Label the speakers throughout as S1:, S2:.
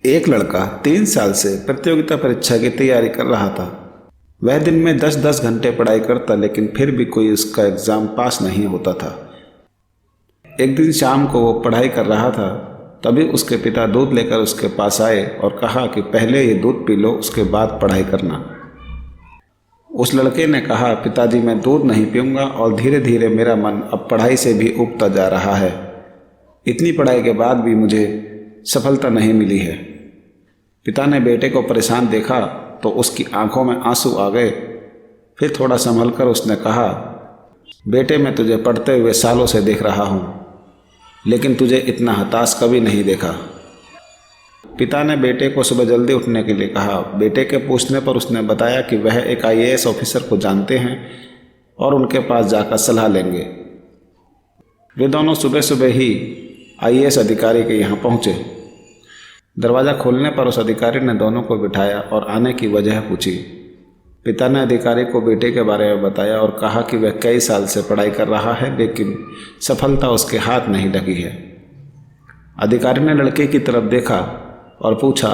S1: एक लड़का 3 साल से प्रतियोगिता परीक्षा की तैयारी कर रहा था। वह दिन में 10-10 घंटे पढ़ाई करता, लेकिन फिर भी कोई उसका एग्ज़ाम पास नहीं होता था। एक दिन शाम को वो पढ़ाई कर रहा था, तभी उसके पिता दूध लेकर उसके पास आए और कहा कि पहले ये दूध पी लो, उसके बाद पढ़ाई करना। उस लड़के ने कहा, पिताजी मैं दूध नहीं पीऊँगा और धीरे धीरे मेरा मन अब पढ़ाई से भी ऊबता जा रहा है। इतनी पढ़ाई के बाद भी मुझे सफलता नहीं मिली है। पिता ने बेटे को परेशान देखा तो उसकी आंखों में आंसू आ गए। फिर थोड़ा संभल कर उसने कहा, बेटे मैं तुझे पढ़ते हुए सालों से देख रहा हूँ, लेकिन तुझे इतना हताश कभी नहीं देखा। पिता ने बेटे को सुबह जल्दी उठने के लिए कहा। बेटे के पूछने पर उसने बताया कि वह एक IAS ऑफिसर को जानते हैं और उनके पास जाकर सलाह लेंगे। वे दोनों सुबह सुबह ही IAS अधिकारी के यहाँ पहुँचे। दरवाज़ा खोलने पर उस अधिकारी ने दोनों को बिठाया और आने की वजह पूछी। पिता ने अधिकारी को बेटे के बारे में बताया और कहा कि वह कई साल से पढ़ाई कर रहा है, लेकिन सफलता उसके हाथ नहीं लगी है। अधिकारी ने लड़के की तरफ देखा और पूछा,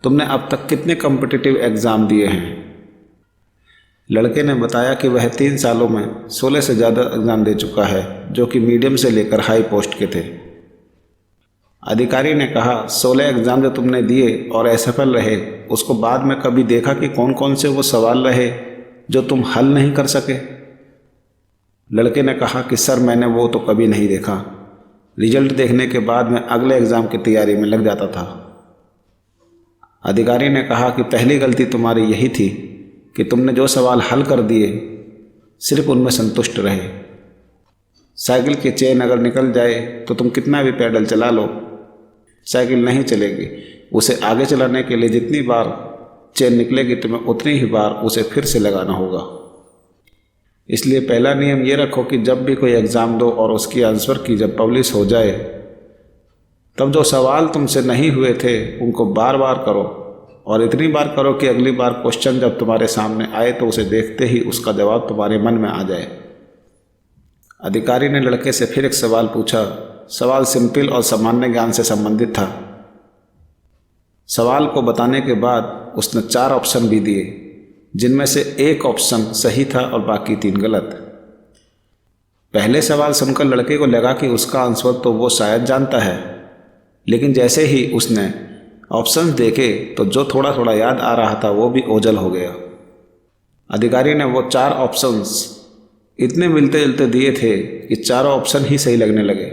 S1: तुमने अब तक कितने कॉम्पिटिटिव एग्ज़ाम दिए हैं? लड़के ने बताया कि वह 3 सालों में 16 से ज़्यादा एग्ज़ाम दे चुका है, जो कि मीडियम से लेकर हाई पोस्ट के थे। अधिकारी ने कहा, 16 एग्ज़ाम जो तुमने दिए और असफल रहे, उसको बाद में कभी देखा कि कौन कौन से वो सवाल रहे जो तुम हल नहीं कर सके? लड़के ने कहा कि सर मैंने वो तो कभी नहीं देखा। रिजल्ट देखने के बाद मैं अगले एग्ज़ाम की तैयारी में लग जाता था। अधिकारी ने कहा कि पहली गलती तुम्हारी यही थी कि तुमने जो सवाल हल कर दिए सिर्फ उनमें संतुष्ट रहे। साइकिल की चेन अगर निकल जाए तो तुम कितना भी पैडल चला लो, साइकिल नहीं चलेगी। उसे आगे चलाने के लिए जितनी बार चेन निकलेगी तुम्हें उतनी ही बार उसे फिर से लगाना होगा। इसलिए पहला नियम ये रखो कि जब भी कोई एग्ज़ाम दो और उसकी आंसर की जब पब्लिश हो जाए, तब जो सवाल तुमसे नहीं हुए थे उनको बार बार करो और इतनी बार करो कि अगली बार क्वेश्चन जब तुम्हारे सामने आए तो उसे देखते ही उसका जवाब तुम्हारे मन में आ जाए। अधिकारी ने लड़के से फिर एक सवाल पूछा। सवाल सिंपल और सामान्य ज्ञान से संबंधित था। सवाल को बताने के बाद उसने 4 ऑप्शन भी दिए, जिनमें से एक ऑप्शन सही था और बाकी 3 गलत। पहले सवाल सुनकर लड़के को लगा कि उसका आंसर तो वो शायद जानता है, लेकिन जैसे ही उसने ऑप्शंस देखे तो जो थोड़ा थोड़ा याद आ रहा था वो भी ओझल हो गया। अधिकारी ने वो 4 ऑप्शंस इतने मिलते जुलते दिए थे कि चारों ऑप्शन ही सही लगने लगे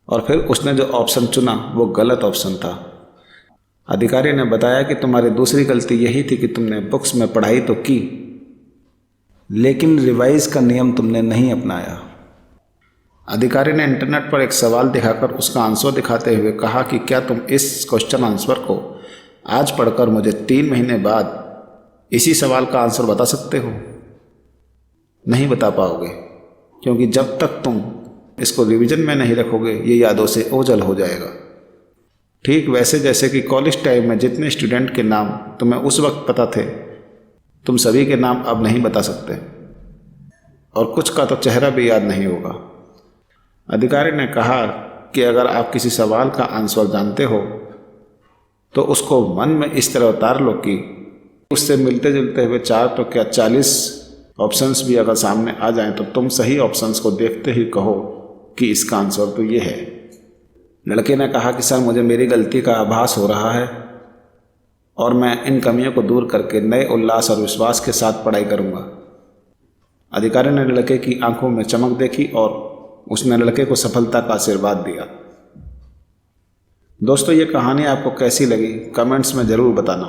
S1: और फिर उसने जो ऑप्शन चुना वो गलत ऑप्शन था। अधिकारी ने बताया कि तुम्हारी दूसरी गलती यही थी कि तुमने बुक्स में पढ़ाई तो की, लेकिन रिवाइज का नियम तुमने नहीं अपनाया। अधिकारी ने इंटरनेट पर एक सवाल दिखाकर उसका आंसर दिखाते हुए कहा कि क्या तुम इस क्वेश्चन आंसर को आज पढ़कर मुझे 3 महीने बाद इसी सवाल का आंसर बता सकते हो? नहीं बता पाओगे, क्योंकि जब तक तुम इसको रिवीजन में नहीं रखोगे ये यादों से ओझल हो जाएगा। ठीक वैसे जैसे कि कॉलेज टाइम में जितने स्टूडेंट के नाम तुम्हें उस वक्त पता थे, तुम सभी के नाम अब नहीं बता सकते और कुछ का तो चेहरा भी याद नहीं होगा। अधिकारी ने कहा कि अगर आप किसी सवाल का आंसर जानते हो तो उसको मन में इस तरह उतार लो कि उससे मिलते जुलते हुए 4 तो क्या 40 ऑप्शंस भी अगर सामने आ जाएं तो तुम सही ऑप्शंस को देखते ही कहो कि इसका आंसर तो ये है। लड़के ने कहा कि सर मुझे मेरी गलती का आभास हो रहा है और मैं इन कमियों को दूर करके नए उल्लास और विश्वास के साथ पढ़ाई करूँगा। अधिकारी ने लड़के की आंखों में चमक देखी और उसने लड़के को सफलता का आशीर्वाद दिया। दोस्तों, ये कहानी आपको कैसी लगी कमेंट्स में ज़रूर बताना।